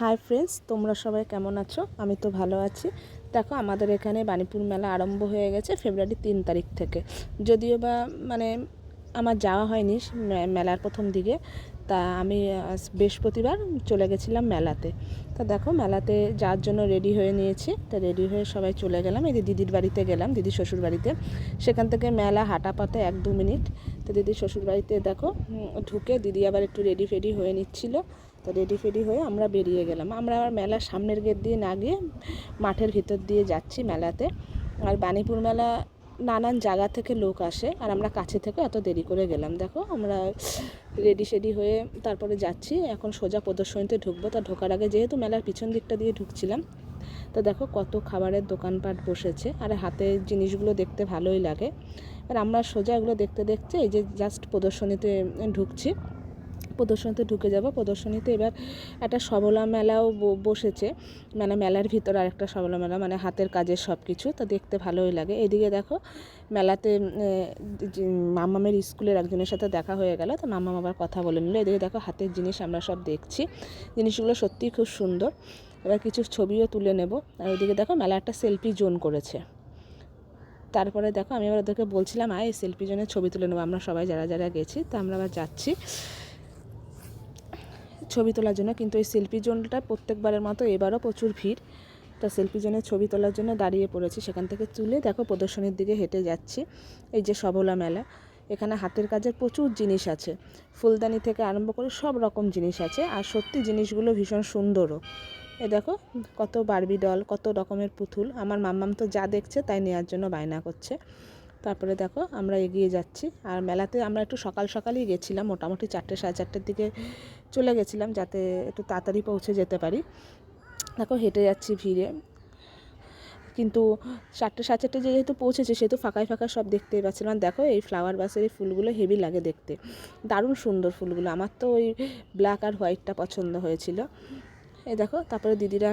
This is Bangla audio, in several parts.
হাই ফ্রেন্ডস, তোমরা সবাই কেমন আছো? আমি তো ভালো আছি। দেখো, আমাদের এখানে বাণীপুর মেলা আরম্ভ হয়ে গেছে ফেব্রুয়ারি 3 তারিখ থেকে। যদিও বা মানে আমার যাওয়া হয়নি মেলার প্রথম দিকে, তা আমি বৃহস্পতিবার চলে গেছিলাম মেলাতে। তা দেখো, মেলাতে যাওয়ার জন্য রেডি হয়ে নিয়েছি। তা রেডি হয়ে সবাই চলে গেলাম। এই দিদির বাড়িতে গেলাম, দিদির শ্বশুর বাড়িতে। সেখান থেকে মেলা হাঁটা পথে 1-2 মিনিট। তো দিদির শ্বশুর বাড়িতে দেখো ঢুকে দিদি আবার একটু রেডি ফেডি হয়ে নিচ্ছিল। তো রেডি ফেডি হয়ে আমরা বেরিয়ে গেলাম। আমরা আবার মেলার সামনের গেট দিয়ে না গিয়ে মাঠের ভিতর দিয়ে যাচ্ছি মেলাতে। আর বাণীপুর মেলা নানান জায়গা থেকে লোক আসে, আর আমরা কাছে থেকে এত দেরি করে গেলাম। দেখো, আমরা রেডি শেডি হয়ে তারপরে যাচ্ছি। এখন সোজা প্রদর্শনীতে ঢুকবো। তা ঢোকার আগে যেহেতু মেলার পিছন দিকটা দিয়ে ঢুকছিলাম, তো দেখো কত খাবারের দোকানপাট বসেছে, আর হাতের জিনিসগুলো দেখতে ভালোই লাগে। আর আমরা সোজা এগুলো দেখতে দেখতে এই যে জাস্ট প্রদর্শনীতে ঢুকছি। প্রদর্শনীতে ঢুকে যাব। প্রদর্শনীতে এবার একটা সবলা মেলাও বসেছে, মানে মেলার ভিতর আর একটা সবলা মেলা, মানে হাতের কাজের সব কিছু, তা দেখতে ভালোই লাগে। এদিকে দেখো, মেলাতে মাম্মামের স্কুলের একজনের সাথে দেখা হয়ে গেল, তো মাম্মাম আবার কথা বলে নিল। এদিকে দেখো হাতের জিনিস আমরা সব দেখছি, জিনিসগুলো সত্যিই খুব সুন্দর। এবার কিছু ছবিও তুলে নেব। আর ওইদিকে দেখো মেলা একটা সেলফি জোন করেছে। তারপরে দেখো, আমি আবার ওদেরকে বলছিলাম আয় সেলফি জোনের ছবি তুলে নেবো। আমরা সবাই যারা যারা গেছি, তো আমরা আবার যাচ্ছি ছবি তোলার জন্য। কিন্তু এই সেলফি জোনটা প্রত্যেকবারের মতো এবারও প্রচুর ভিড়। তা সেলফি জোনে ছবি তোলার জন্য দাঁড়িয়ে পড়েছি। সেখান থেকে তুলে দেখো প্রদর্শনীর দিকে হেঁটে যাচ্ছি। এই যে সবলা মেলা, এখানে হাতের কাজের প্রচুর জিনিস আছে, ফুলদানি থেকে আরম্ভ করে সব রকম জিনিস আছে। আর সত্যি জিনিসগুলো ভীষণ সুন্দরও। এ দেখো কত বারবি ডল, কত রকমের পুতুল। আমার মাম্মাম তো যা দেখছে তাই নেওয়ার জন্য বায়না করছে। তারপরে দেখো আমরা এগিয়ে যাচ্ছি। আর মেলাতে আমরা একটু সকাল সকালই গেছিলাম, মোটামুটি 4টে সাড়ে 4টের দিকে চলে গেছিলাম, যাতে একটু তাড়াতাড়ি পৌঁছে যেতে পারি। দেখো হেঁটে যাচ্ছি ভিড়ে, কিন্তু 4টে সাড়ে 4টে যেহেতু পৌঁছেছে সেহেতু ফাঁকায় ফাঁকা সব দেখতেই পাচ্ছিলাম। দেখো এই ফ্লাওয়ার বাসের এই ফুলগুলো হেভি লাগে দেখতে, দারুণ সুন্দর ফুলগুলো। আমার তো ওই ব্ল্যাক আর হোয়াইটটা পছন্দ হয়েছিল। এই দেখো, তারপরে দিদিরা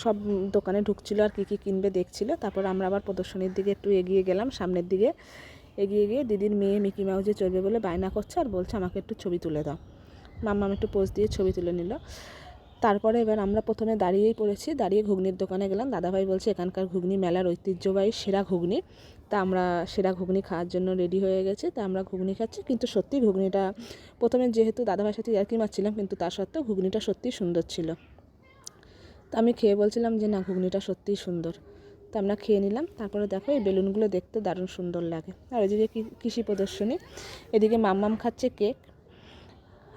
সব দোকানে ঢুকছিল আর কী কী কিনবে দেখছিল। তারপর আমরা আবার প্রদর্শনীর দিকে একটু এগিয়ে গেলাম, সামনের দিকে এগিয়ে গিয়ে দিদির মেয়ে মিকি মাউসে চড়বে বলে বায়না করছে, আর বলছে আমাকে একটু ছবি তুলে দাও। মাম্মাম একটু পোজ দিয়ে ছবি তুলে নিল। তারপরে এবার আমরা প্রথমে দাঁড়িয়েই পড়েছি, দাঁড়িয়ে ঘুগনির দোকানে গেলাম। দাদাভাই বলছে এখানকার ঘুগনি মেলার ঐতিহ্যবাহী সেরা ঘুগনি। তা আমরা সেরা ঘুগনি খাওয়ার জন্য রেডি হয়ে গেছি। তা আমরা ঘুগনি খাচ্ছি, কিন্তু সত্যি ঘুগনিটা প্রথমে যেহেতু দাদাভাইয়ের সাথে ইয়ার্কি মারছিলাম, কিন্তু তা সত্ত্বেও ঘুগনিটা সত্যিই সুন্দর ছিল। তা আমি খেয়ে বলছিলাম যে না, ঘুগনিটা সত্যিই সুন্দর। তা আমরা খেয়ে নিলাম। তারপরে দেখো এই বেলুনগুলো দেখতে দারুণ সুন্দর লাগে। আর এদিকে কৃষি প্রদর্শনী, এদিকে মাম্মাম খাচ্ছে কেক।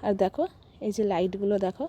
আর দেখো এই যে লাইটগুলো দেখো,